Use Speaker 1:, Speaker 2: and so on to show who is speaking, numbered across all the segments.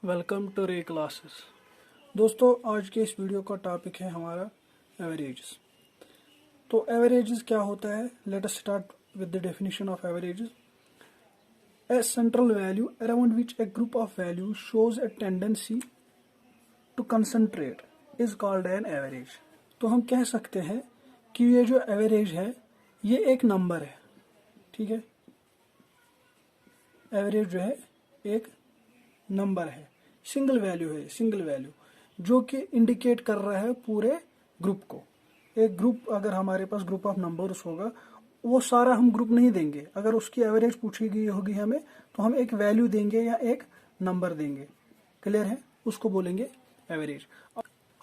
Speaker 1: Welcome to रे classes. दोस्तों, आज के इस वीडियो का टॉपिक है हमारा एवरेजेस। तो एवरेजेस क्या होता है? Let us start with the definition of averages. A central value around which a group of value shows a tendency to concentrate is called an average. तो हम कह सकते हैं कि ये जो एवरेज है ये एक नंबर है, ठीक है। एवरेज जो है एक नंबर है, सिंगल वैल्यू है, सिंगल वैल्यू जो कि इंडिकेट कर रहा है पूरे ग्रुप को। एक ग्रुप, अगर हमारे पास ग्रुप ऑफ नंबर्स होगा, वो सारा हम ग्रुप नहीं देंगे। अगर उसकी एवरेज पूछी गई होगी हमें, तो हम एक वैल्यू देंगे या एक नंबर देंगे। क्लियर है? उसको बोलेंगे एवरेज।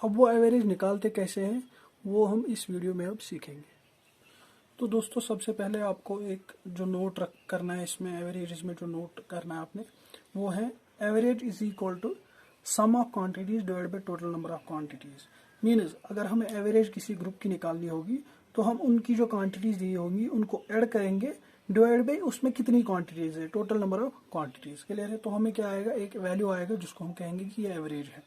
Speaker 1: अब वो एवरेज निकालते कैसे हैं वो हम इस वीडियो में अब सीखेंगे। तो दोस्तों, सबसे पहले आपको एक जो नोट रख करना है इसमें, एवरेज में जो नोट करना है आपने, वो है average is equal to sum of quantities divide by total number of quantities. Means अगर हमें एवरेज किसी ग्रुप की निकालनी होगी तो हम उनकी जो क्वांटिटीज दी होंगी उनको ऐड करेंगे, डिवाइड बाय उसमें कितनी क्वांटिटीज है, total number of quantities. Clear है? तो हमें क्या आएगा, एक वैल्यू आएगा जिसको हम कहेंगे कि ये एवरेज है।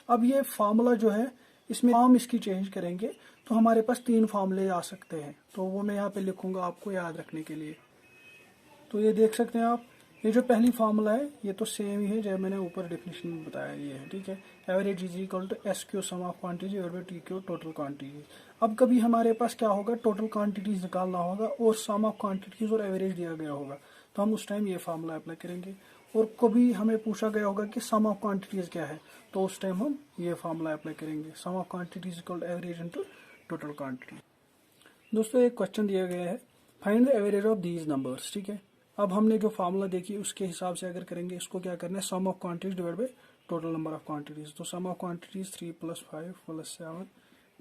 Speaker 1: अब ये फार्मूला जो है, इसमें फॉर्म इसकी चेंज करेंगे तो हमारे पास 3 फार्मूले आ सकते हैं। तो वो मैं यहाँ पे लिखूंगा आपको याद रखने के लिए। तो ये देख सकते हैं आप, ये जो पहली फार्मूला है ये तो सेम ही है जब मैंने ऊपर डेफिनेशन में बताया, ये है, ठीक है। Average is equal to S Q sum of quantity और टी क्यू टोटल क्वांटिटी। अब कभी हमारे पास क्या होगा, टोटल क्वांटिटीज निकालना होगा और सम ऑफ क्वांटिटीज और एवरेज दिया गया होगा, तो हम उस टाइम ये फार्मूला अप्लाई करेंगे। और कभी हमें पूछा गया होगा कि सम ऑफ क्वांटिटीज क्या है, तो उस टाइम हम ये फार्मूला अप्लाई करेंगे, sum of quantities equal to average into total quantity. दोस्तों, एक क्वेश्चन दिया गया है, find the average of these numbers, ठीक है। अब हमने जो फार्मूला देखी उसके हिसाब से अगर करेंगे, इसको क्या करना है, sum of quantities divide by total number of quantities. तो sum of quantities 3 + 5 + 7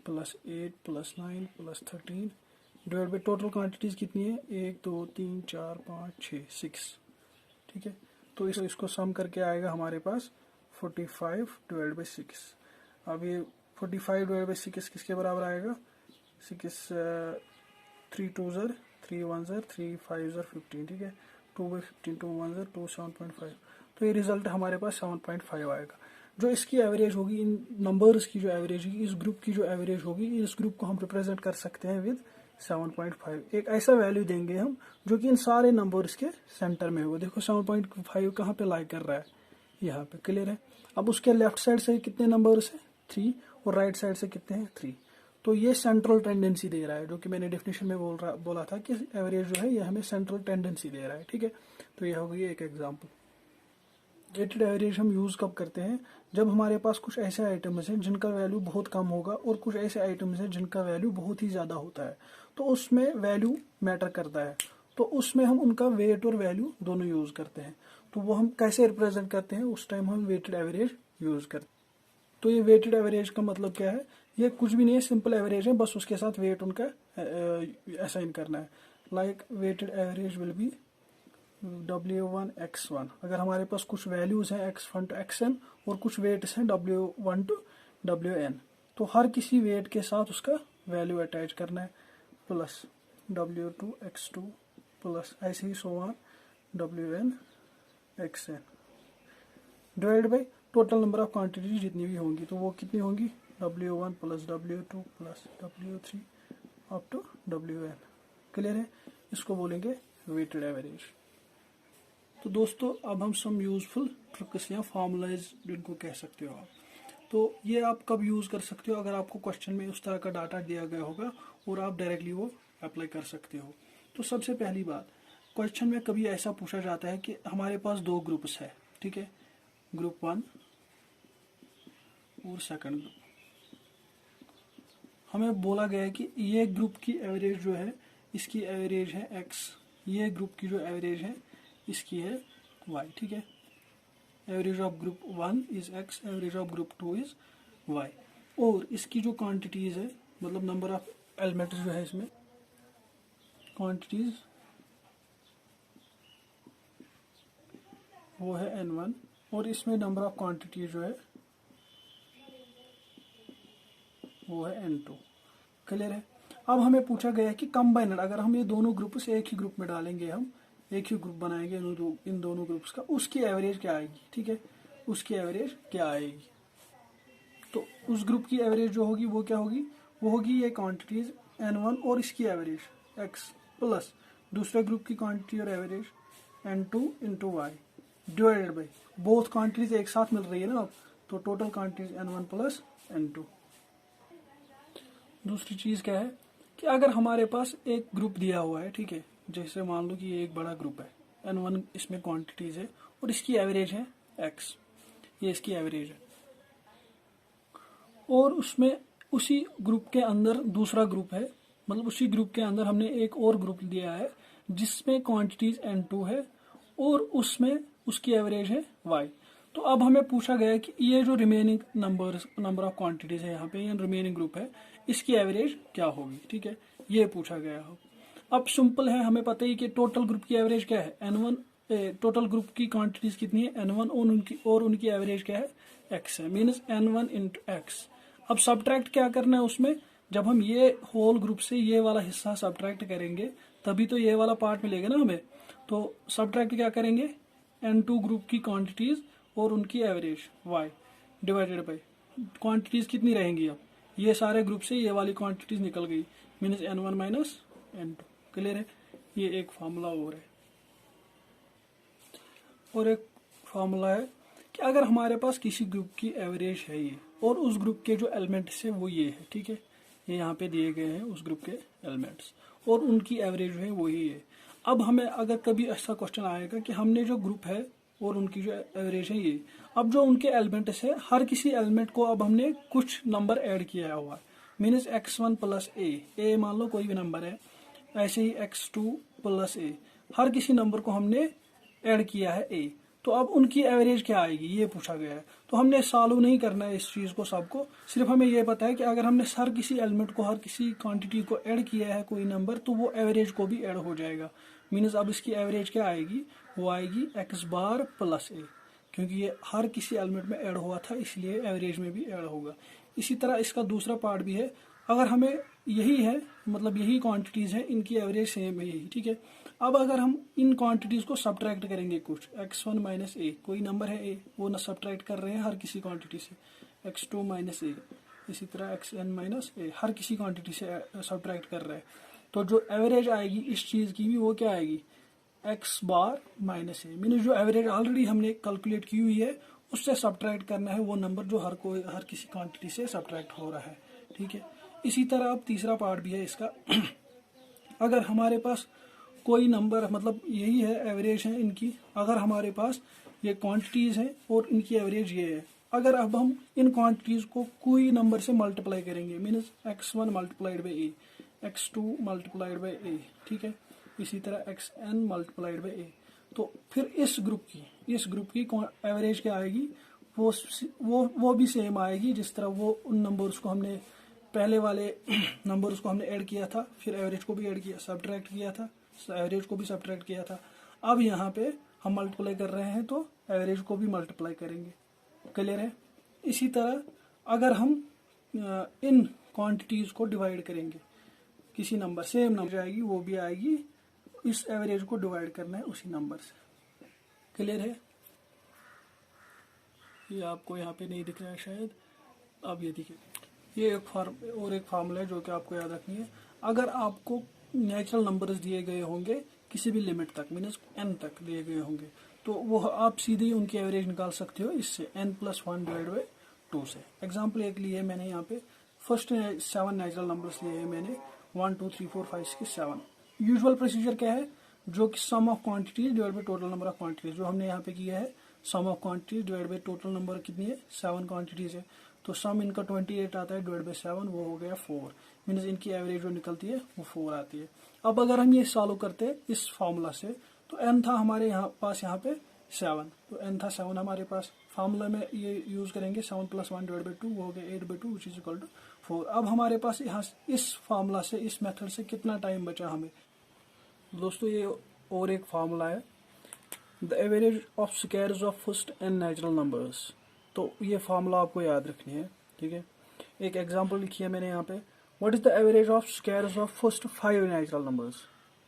Speaker 1: + 8 + 9 + 13 divide by total quantities कितनी है, 1 2 3 4 5 6 6, ठीक है। तो इसको सम करके आएगा हमारे पास 45 डिवाइड बाय 6। अब ये 45 डिवाइड बाय 6 किसके बराबर आएगा, 6 3 2 ज़र 3 1 ज़र 3 5 ज़र 15, ठीक है। 2/15 2 1 ज़र 2 7.5। तो ये रिजल्ट हमारे पास 7.5 आएगा। जो इसकी एवरेज होगी, इन नंबर्स की जो एवरेज होगी, इस ग्रुप की जो एवरेज होगी, इस ग्रुप को हम रिप्रेजेंट कर सकते हैं विद 7.5। एक ऐसा वैल्यू देंगे हम जो कि इन सारे नंबर्स के सेंटर में होगा। देखो 7.5 कहाँ पे लाई कर रहा है, यहाँ पे। क्लियर है? अब उसके लेफ्ट साइड से कितने नंबर्स है, 3, और राइट साइड से कितने हैं, 3। तो ये सेंट्रल टेंडेंसी दे रहा है, जो कि मैंने डेफिनेशन में बोला था कि एवरेज जो है ये हमें सेंट्रल टेंडेंसी दे रहा है, ठीक है। तो ये हो गई एक एग्जांपल। वेटेड एवरेज हम यूज कब करते हैं, जब हमारे पास कुछ ऐसे आइटम्स हैं जिनका वैल्यू बहुत कम होगा और कुछ ऐसे आइटम्स हैं जिनका वैल्यू बहुत ही ज्यादा होता है, तो उसमें वैल्यू मैटर करता है। तो उसमें हम उनका वेट और वैल्यू दोनों यूज करते हैं। तो वो हम कैसे रिप्रेजेंट करते हैं, उस टाइम हम वेटेड एवरेज यूज करते हैं। तो ये वेटेड एवरेज का मतलब क्या है, ये कुछ भी नहीं है, सिंपल एवरेज है, बस उसके साथ वेट उनका असाइन करना है। Like weighted average will be W1 X1। अगर हमारे पास कुछ वैल्यूज हैं X1 to Xn और कुछ वेट्स हैं W1 to Wn, तो हर किसी वेट के साथ उसका वैल्यू अटैच करना है, प्लस W2 X2 प्लस ऐसे ही so on Wn Xn divide by total number of quantities जितनी भी होंगी। तो वो कितनी होंगी, W1 plus W2 plus W3 up to Wn। Clear है? इसको बोलेंगे वेटेड एवरेज। तो दोस्तों, अब हम सम यूजफुल ट्रिक्स या फॉर्मुलाइज जिनको कह सकते हो आप, तो ये आप कब यूज कर सकते हो, अगर आपको क्वेश्चन में उस तरह का डाटा दिया गया होगा और आप डायरेक्टली वो अप्लाई कर सकते हो। तो सबसे पहली बात, क्वेश्चन में कभी ऐसा पूछा जाता है कि हमारे पास 2 ग्रुप्स है, ठीक है, ग्रुप 1 और सेकंड ग्रुप। हमें बोला गया है कि ये ग्रुप की एवरेज जो है, इसकी एवरेज है x, ये ग्रुप की जो एवरेज है इसकी है y, ठीक है। Average of group 1 is x, average of group 2 is y। और इसकी जो क्वांटिटीज है, मतलब नंबर ऑफ एलिमेंट्स जो है इसमें, क्वांटिटीज वो है n1, और इसमें नंबर ऑफ क्वांटिटी जो है वो है n2। क्लियर है? अब हमें पूछा गया है कि कंबाइनड, अगर हम ये दोनों ग्रुप से एक ही ग्रुप में डालेंगे, हम एक ही ग्रुप बनाएंगे इन दोनों ग्रुप्स का, उसकी एवरेज क्या आएगी, ठीक है। उसकी एवरेज क्या आएगी। तो उस ग्रुप की एवरेज जो होगी वो क्या होगी, वो होगी ये क्वांटिटीज n1 और इसकी एवरेज x प्लस दूसरे ग्रुप की क्वांटिटी और average n2 into y divided by both quantities एक साथ मिल रही है ना अब, तो total quantities n1 plus n2। दूसरी चीज क्या है कि अगर हमारे पास एक ग्रुप दिया हुआ है, ठीक है, जैसे मान लो कि ये एक बड़ा ग्रुप है, n1 इसमें क्वांटिटीज है और इसकी एवरेज है x, ये इसकी एवरेज है, और उसमें उसी ग्रुप के अंदर दूसरा ग्रुप है, मतलब उसी ग्रुप के अंदर हमने एक और ग्रुप दिया है जिसमें क्वांटिटीज n2 है और उसमें उसकी एवरेज है y। तो अब हमें पूछा गया कि ये जो रिमेनिंग नंबर ऑफ क्वांटिटीज है यहाँ पे, ये रिमेनिंग ग्रुप है, इसकी एवरेज क्या होगी, ठीक है, ये पूछा गया हो। अब सिंपल है, हमें पता ही कि टोटल ग्रुप की एवरेज क्या है n1, टोटल ग्रुप की क्वांटिटीज कितनी है n1 और उनकी एवरेज क्या है x है, मीन्स n1 इंटू एक्स। अब सब्ट्रैक्ट क्या करना है उसमें, जब हम ये होल ग्रुप से ये वाला हिस्सा सब्ट्रैक्ट करेंगे तभी तो ये वाला पार्ट मिलेगा ना हमें। तो सब्ट्रैक्ट क्या करेंगे, n2 ग्रुप की क्वांटिटीज और उनकी average y divided by quantities कितनी रहेंगी, अब ये सारे ग्रुप से ये वाली क्वांटिटीज निकल गई, means n1 minus n2। Clear है, ये एक फार्मूला और एक फार्मूला है कि अगर हमारे पास किसी ग्रुप की एवरेज है ये और उस ग्रुप के जो एलिमेंट्स है वो ये है, ठीक है, ये यहाँ पे दिए गए हैं उस ग्रुप के एलिमेंट्स और उनकी एवरेज जो है वही है। अब हमें अगर कभी ऐसा क्वेश्चन आएगा कि हमने जो ग्रुप है और उनकी जो एवरेज है ये, अब जो उनके एलिमेंट्स है हर किसी एलिमेंट को अब हमने कुछ नंबर ऐड किया हुआ है, मीन्स x1 प्लस ए मान लो कोई भी नंबर है, ऐसे ही x2 प्लस ए, हर किसी नंबर को हमने ऐड किया है a, तो अब उनकी एवरेज क्या आएगी ये पूछा गया है। तो हमने सॉल्व नहीं करना है इस चीज को सबको, सिर्फ हमें ये पता है कि अगर हमने हर किसी एलिमेंट को हर किसी क्वांटिटी को ऐड किया है कोई नंबर, तो वो एवरेज को भी ऐड हो जाएगा, मीन्स अब इसकी एवरेज क्या आएगी, वो आएगी x बार प्लस ए, क्योंकि ये हर किसी एलिमेंट में ऐड हुआ था इसलिए एवरेज में भी ऐड होगा। इसी तरह इसका दूसरा पार्ट भी है, अगर हमें यही है मतलब यही क्वांटिटीज है, इनकी एवरेज सेम है यही, ठीक है। अब अगर हम इन क्वांटिटीज को सब्ट्रैक्ट करेंगे, कुछ x1 माइनस ए, कोई नंबर है a, वो ना सब्ट्रैक्ट कर रहे हैं हर किसी क्वांटिटी से, x2 माइनस ए, इसी तरह xn माइनस ए, हर किसी क्वांटिटी से सब्ट्रैक्ट कर रहे हैं, तो जो एवरेज आएगी इस चीज की भी वो क्या आएगी, x बार माइनस ए, मीन जो एवरेज ऑलरेडी हमने कैलकुलेट की हुई है उससे सब्ट्रैक्ट करना है वो नंबर जो हर किसी क्वांटिटी से सब्ट्रैक्ट हो रहा है, ठीक है। इसी तरह अब तीसरा पार्ट भी है इसका अगर हमारे पास कोई नंबर, मतलब यही है एवरेज है इनकी, अगर हमारे पास ये क्वांटिटीज हैं और इनकी एवरेज ये है, अगर अब हम इन क्वांटिटीज को कोई नंबर से मल्टीप्लाई करेंगे, means x1 multiplied by a, x2 multiplied by a, ठीक है, इसी तरह xn मल्टीप्लाइड बाई ए, तो फिर इस ग्रुप की एवरेज क्या आएगी, वो भी सेम आएगी जिस तरह वो उन नंबर्स को हमने पहले वाले नंबर्स को हमने ऐड किया था, फिर एवरेज को भी ऐड किया, सब्ट्रैक्ट किया था, एवरेज को भी सब्ट्रैक्ट किया था। अब यहाँ पे हम मल्टीप्लाई कर रहे हैं तो एवरेज को भी मल्टीप्लाई करेंगे, क्लियर है। इसी तरह अगर हम इन क्वांटिटीज को डिवाइड करेंगे किसी नंबर, सेम नंबर आएगी वो भी आएगी, इस एवरेज को डिवाइड करना है उसी नंबर से, क्लियर है। ये आपको यहाँ पे नहीं दिख रहा है शायद, अब ये दिखे, ये एक फार्मूला है जो कि आपको याद रखनी है। अगर आपको नेचुरल नंबर्स दिए गए होंगे किसी भी लिमिट तक, मीन्स n तक दिए गए होंगे, तो वो आप सीधे ही उनकी एवरेज निकाल सकते हो इससे n+1 डिवाइड बाई 2 से। एग्जाम्पल एक लिए मैंने यहाँ पे फर्स्ट 7 नेचुरल नंबर्स लिए हैं मैंने, 1 2 3 4 5 6 7। यूजुअल प्रोसीजर क्या है, जो कि sum of quantities divide by total number of quantities, जो हमने यहाँ पे किया है sum of quantities divide by total number कितनी है, 7 क्वांटिटीज है, तो सम इनका 28 आता है डिवाइड बाई 7, वो हो गया 4, मीन्स इनकी एवरेज जो निकलती है वो 4 आती है। अब अगर हम ये सॉल्व करते हैं इस फॉर्मूला से, तो n था हमारे पास यहाँ पे 7, तो n था 7 हमारे पास, फार्मूला में ये यूज करेंगे 7 + 1 डिवाइड बाई 2, वो हो गया 8/2 विच इज इक्वल टू 4। अब हमारे पास यहाँ इस फार्मूला से, इस मेथड से कितना टाइम बचा हमें दोस्तों, ये और एक फार्मूला है, the average of squares of first n natural numbers. तो ये फार्मूला आपको याद रखनी है, ठीक है। एक एग्जांपल लिखी है मैंने यहाँ पे, what is the average of squares of first 5 natural numbers,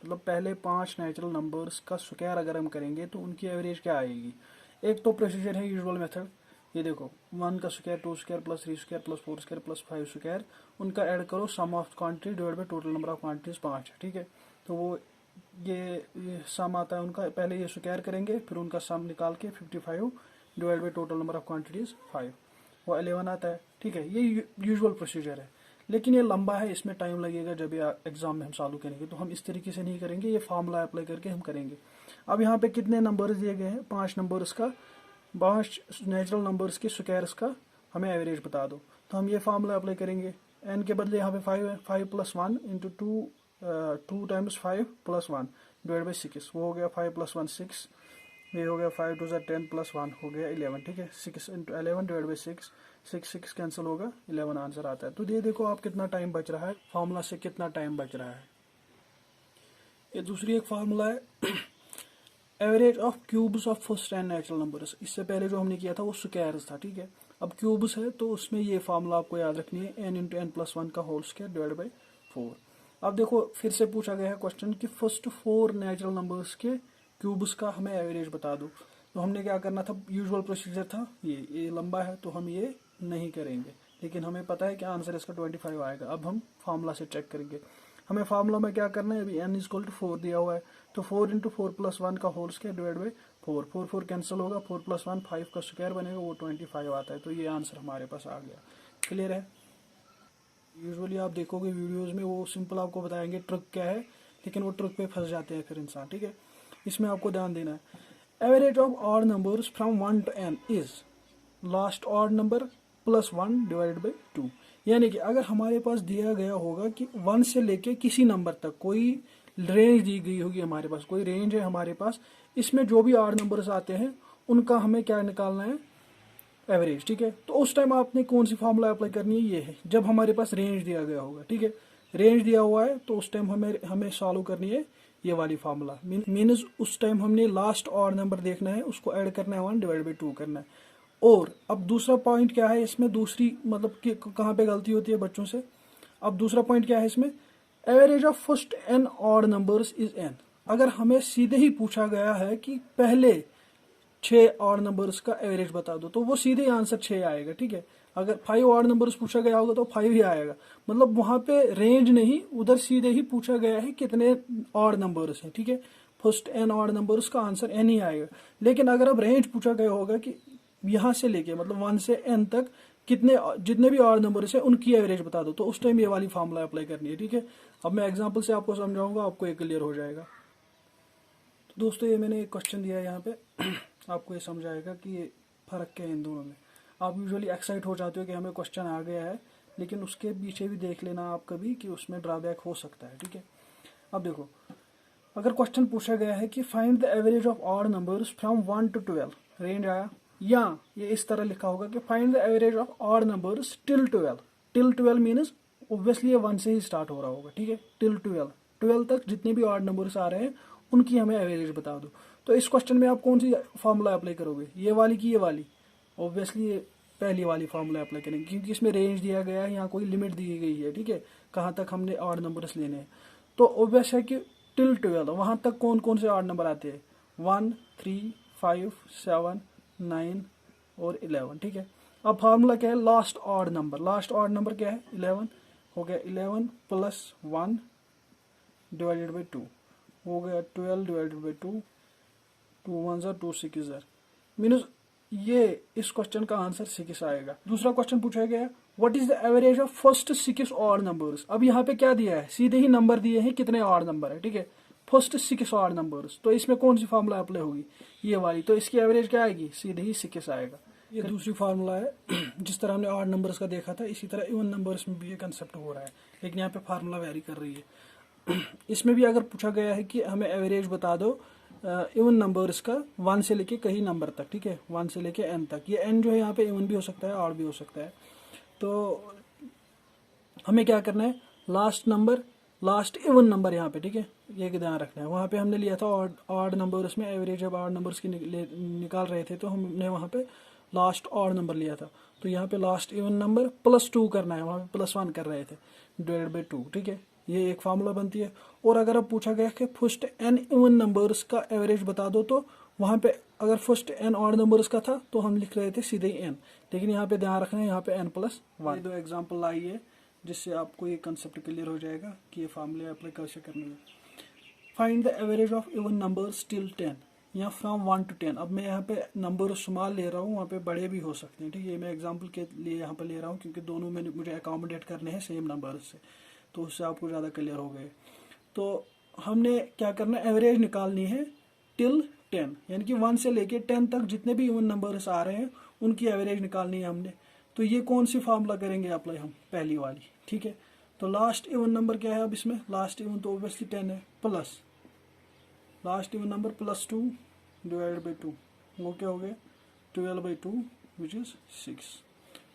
Speaker 1: मतलब पहले 5 नेचुरल नंबर्स का स्क्वायर अगर हम करेंगे तो उनकी एवरेज क्या आएगी, एक तो प्रोसीजर है यूजुअल मेथड, ये देखो 1 का square 2 square plus 3 square plus 4 square plus 5 square, उनका ऐड करो, sum of quantity divide by total number of quantities 5 है, ठीक है। तो वो ये सम आता है उनका, पहले ये स्क्वायर करेंगे फिर उनका सम निकाल के 55 divide by total number of quantities 5, वो 11 आता है, ठीक है। ये यूजुअल प्रोसीजर है, लेकिन ये लंबा है, इसमें टाइम लगेगा, जब ये एग्जाम में हम चालू करेंगे तो हम इस तरीके से नहीं करेंगे, ये फार्मूला अप्लाई करके हम करेंगे। अब यहाँ पे कितने नंबर्स दिए गए हैं, 5 नंबर्स का, 5 नेचुरल नंबर्स के स्क्वायर्स का हमें एवरेज बता दो, तो हम ये फार्मूला अप्लाई करेंगे। n के बदले यहाँ पे 5 है, 5 + 1 इंटू 2 टाइम्स 5 + 1 डिवाइड बाई 6, वो हो गया 5 + 1 6, ये हो गया 5 × 2 = 10 + 1 हो गया 11, ठीक है। 6 × 11 डिवाइड बाई 6, 6 कैंसिल होगा, 11 आंसर आता है। तो ये देखो आप कितना टाइम बच रहा है, फार्मूला से कितना टाइम बच रहा है। ये दूसरी एक फार्मूला है average of cubes of first and natural numbers. इससे पहले जो हमने किया था वो स्क्वायर्स था, ठीक है। अब क्यूब्स है तो उसमें ये फार्मूला आपको याद रखनी है, n × n + 1 का होल स्क्वायर डिवाइड बाई 4। अब देखो फिर से पूछा गया है क्वेश्चन कि फर्स्ट 4 नेचुरल नंबर्स के क्यूब्स का हमें एवरेज बता दो। तो हमने क्या करना था, यूजुअल प्रोसीजर था, ये लंबा है तो हम ये नहीं करेंगे, लेकिन हमें पता है कि आंसर इसका 25 आएगा। अब हम फार्मूला से चेक करेंगे, हमें फार्मूला में क्या करना है, अभी n = 4 दिया हुआ है, तो 4 × 4 + 1 का whole square divide by 4, 4 4 cancel होगा, 4 + 1 5 का स्क्वायर बनेगा, वो 25 आता है। तो ये आंसर हमारे पास आ गया। क्लियर है। यूजुअली आप देखोगे वीडियोस में वो सिंपल आपको बताएंगे ट्रिक क्या है, लेकिन वो ट्रिक पे फंस जाते हैं फिर इंसान, ठीक है। इसमें आपको ध्यान देना है। Average of odd numbers from 1 to n is last odd number + 1 divided by 2। यानी कि अगर हमारे पास दिया गया होगा कि 1 से लेके किसी नंबर तक कोई रेंज दी गई होगी, हमारे पास कोई रेंज है हमारे पास, इसमें जो भी ऑड नंबर्स आते हैं उनका हमें क्या निकालना है, एवरेज, ठीक है। तो उस टाइम आपने कौन सी फार्मूला अप्लाई करनी है, ये है जब हमारे पास रेंज दिया गया होगा, ठीक है। रेंज दिया हुआ है तो उस टाइम हमें सॉल्व करनी है ये वाली फार्मूला, मीन्स उस टाइम हमने लास्ट ऑड नंबर देखना है, उसको ऐड करना है 1 डिवाइड बाई 2 करना है। और अब दूसरा पॉइंट क्या है इसमें, दूसरी मतलब कि कहाँ पे गलती होती है बच्चों से। अब दूसरा पॉइंट क्या है इसमें, average of first n odd numbers is n। अगर हमें सीधे ही पूछा गया है कि पहले 6 ऑड नंबर्स का एवरेज बता दो, तो वो सीधे आंसर 6 आएगा, ठीक है। अगर 5 ऑड नंबर्स पूछा गया होगा तो 5 ही आएगा, मतलब वहां पे रेंज नहीं, उधर सीधे ही पूछा गया है कितने ऑड नंबर्स हैं, ठीक है। फर्स्ट n ऑड नंबर्स का आंसर n ही आएगा। लेकिन अगर अब रेंज पूछा गया होगा कि यहाँ से लेके मतलब 1 से n तक कितने जितने भी ऑड नंबर्स हैं उनकी एवरेज बता दो, तो उस टाइम ये वाली फार्मूला अप्लाई करनी है, ठीक है। अब मैं एग्जांपल से आपको समझाऊंगा, आपको ये क्लियर हो जाएगा। तो दोस्तों ये मैंने एक क्वेश्चन दिया है यहाँ पे आपको ये समझाएगा कि ये फर्क क्या है इन दोनों में। आप यूजुअली एक्साइट हो जाते हो कि हमें क्वेश्चन आ गया है, लेकिन उसके पीछे भी देख लेना आप कभी कि उसमें ड्रॉबैक हो सकता है, ठीक है। अब देखो अगर क्वेश्चन पूछा गया है कि find the average of odd numbers from 1 to 12, range आया, या ये इस तरह लिखा होगा कि find the average of odd numbers till 12। Till 12 means obviously ये 1 से ही स्टार्ट हो रहा होगा, ठीक है। टिल 12 तक जितने भी ऑड नंबर्स आ रहे हैं उनकी हमें एवरेज बता दो। तो इस क्वेश्चन में आप कौन सी फार्मूला अप्लाई करोगे, ये वाली की ये वाली? ऑब्वियसली ये पहली वाली फार्मूला अप्लाई करेंगे, क्योंकि इसमें रेंज दिया गया है, यहाँ कोई लिमिट दी गई है, ठीक है, कहाँ तक हमने ऑड नंबर्स लेने हैं। तो ऑब्वियस है कि टिल 12 वहां तक कौन कौन से ऑड नंबर आते हैं, 1 3 5 7 9 और 11, ठीक है। अब फार्मूला क्या है, last odd number. Last odd number क्या है, 11 हो गया, 11 + 1 डिवाइडेड बाई 2 हो गया 12 डिवाइडेड बाई 2, 2 1 2 6 मीनस ये इस क्वेश्चन का आंसर 6 आएगा। दूसरा क्वेश्चन पूछा गया है what is the average of first 6 odd numbers. अब यहाँ पे क्या दिया है, सीधे ही नंबर दिए हैं कितने ऑड नंबर है, ठीक है, फर्स्ट 6 ऑड नंबर्स। तो इसमें कौन सी फार्मूला अप्लाई होगी, ये वाली। तो इसकी एवरेज क्या आएगी, सीधे ही 6 आएगा। ये दूसरी फार्मूला है, जिस तरह हमने ऑड नंबर्स का देखा था इसी तरह इवन नंबर्स में भी ये कंसेप्ट हो रहा है, लेकिन यहाँ पे फार्मूला वेरी कर रही है। इसमें भी अगर पूछा गया है कि हमें एवरेज बता दो इवन नंबर्स का 1 से लेके कई नंबर तक, ठीक है, 1 से लेके n तक। ये n जो है यहाँ पे इवन भी हो सकता है ऑड भी हो सकता है। तो हमें क्या करना है, last number last even number यहाँ पे, ठीक है, ये ध्यान रखना है। वहाँ पे हमने लिया था ऑड नंबर्स में एवरेज, जब ऑड नंबर्स की निकाल रहे थे तो हमने वहाँ पे लास्ट ऑड नंबर लिया था। तो यहाँ पे लास्ट इवन नंबर +2 करना है, वहाँ पे +1 कर रहे थे, डिवाइडेड बाई 2, ठीक है, ये एक फार्मूला बनती है। और अगर अब पूछा गया कि फर्स्ट n इवन नंबर्स का एवरेज बता दो, तो वहाँ पे अगर फर्स्ट n ऑड नंबर्स का था तो हम लिख रहे थे सीधे n, लेकिन यहाँ पे ध्यान रखना है यहाँ पे n+1। ये दो एग्जांपल लाइए जिससे आपको ये कंसेप्ट क्लियर हो जाएगा कि ये फार्मूले अप्लाई कैसे करने हैं। Find the average of even numbers till 10 या फ्रॉम 1 to 10। अब मैं यहाँ पे नंबर स्मॉल ले रहा हूँ, वहाँ पे बड़े भी हो सकते हैं, ठीक है। मैं एग्जांपल के लिए यहाँ पे ले रहा हूँ क्योंकि दोनों में मुझे अकोमोडेट करने हैं सेम नंबर से, तो उससे आपको ज़्यादा क्लियर हो गए। तो हमने क्या करना है, एवरेज निकालनी है टिल 10, यानी कि 1 से लेके 10 तक जितने भी इवन नंबर्स आ रहे हैं उनकी एवरेज निकालनी है हमने। तो ये कौन सी फार्मूला करेंगे अप्लाई हम, पहली वाली, ठीक है। तो लास्ट इवन नंबर क्या है अब इसमें, लास्ट इवन तो ऑब्वियसली 10 है, plus last even number +2 divided by 2, वो क्या हो गया 12/2 विच इज 6।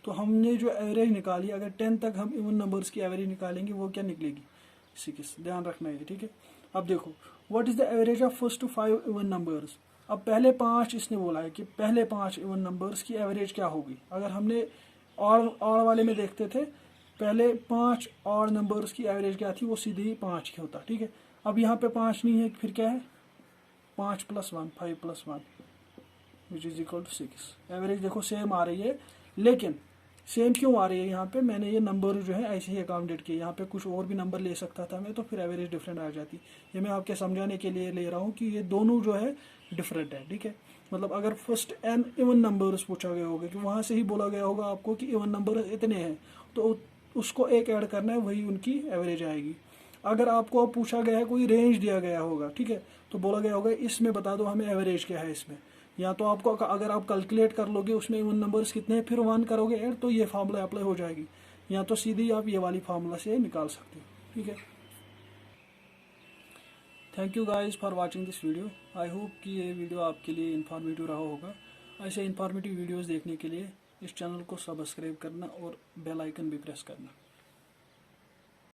Speaker 1: तो हमने जो एवरेज निकाली, अगर 10 तक हम इवन नंबर्स की एवरेज निकालेंगे वो क्या निकलेगी 6, ध्यान रखना है, ठीक है। अब देखो what is the average of first two 5 even numbers. अब पहले 5 इसने बोला है कि पहले 5 इवन नंबर्स की एवरेज क्या होगी। अगर हमने ऑड वाले में देखते थे पहले 5 ऑड नंबर्स की एवरेज क्या थी, वो सीधे ही 5 की होता, ठीक है। अब यहाँ पे 5 नहीं है, फिर क्या है 5 + 1 5 + 1 which is equal to 6। Average देखो सेम आ रही है, लेकिन सेम क्यों आ रही है, यहाँ पे मैंने ये नंबर जो है ऐसे ही अकाउंटेड किए, यहाँ पे कुछ और भी नंबर ले सकता था मैं, तो फिर एवरेज डिफरेंट आ जाती। ये मैं आपके समझाने के लिए ले रहा हूँ कि ये दोनों जो है डिफरेंट है, ठीक है। मतलब अगर फर्स्ट n इवन नंबर्स पूछा गया होगा कि वहाँ से ही बोला गया होगा आपको कि इवन नंबर इतने हैं, तो उसको एक ऐड करना है, वही उनकी एवरेज आएगी। अगर आपको अब पूछा गया है, कोई रेंज दिया गया होगा, ठीक है, तो बोला गया होगा इसमें बता दो हमें एवरेज क्या है इसमें, या तो आपको अगर आप कैलकुलेट कर लोगे उसमें इवन नंबर्स कितने हैं, फिर 1 करोगे ऐड, तो ये फार्मूला अप्लाई हो जाएगी, या तो सीधी आप ये वाली फार्मूला से निकाल सकते हो, ठीक है। Thank you guys for watching this video. I hope कि ये वीडियो आपके लिए इन्फॉर्मेटिव रहा होगा। ऐसे इन्फॉर्मेटिव वीडियोस देखने के लिए इस चैनल को सब्सक्राइब करना और बेल आइकन भी प्रेस करना।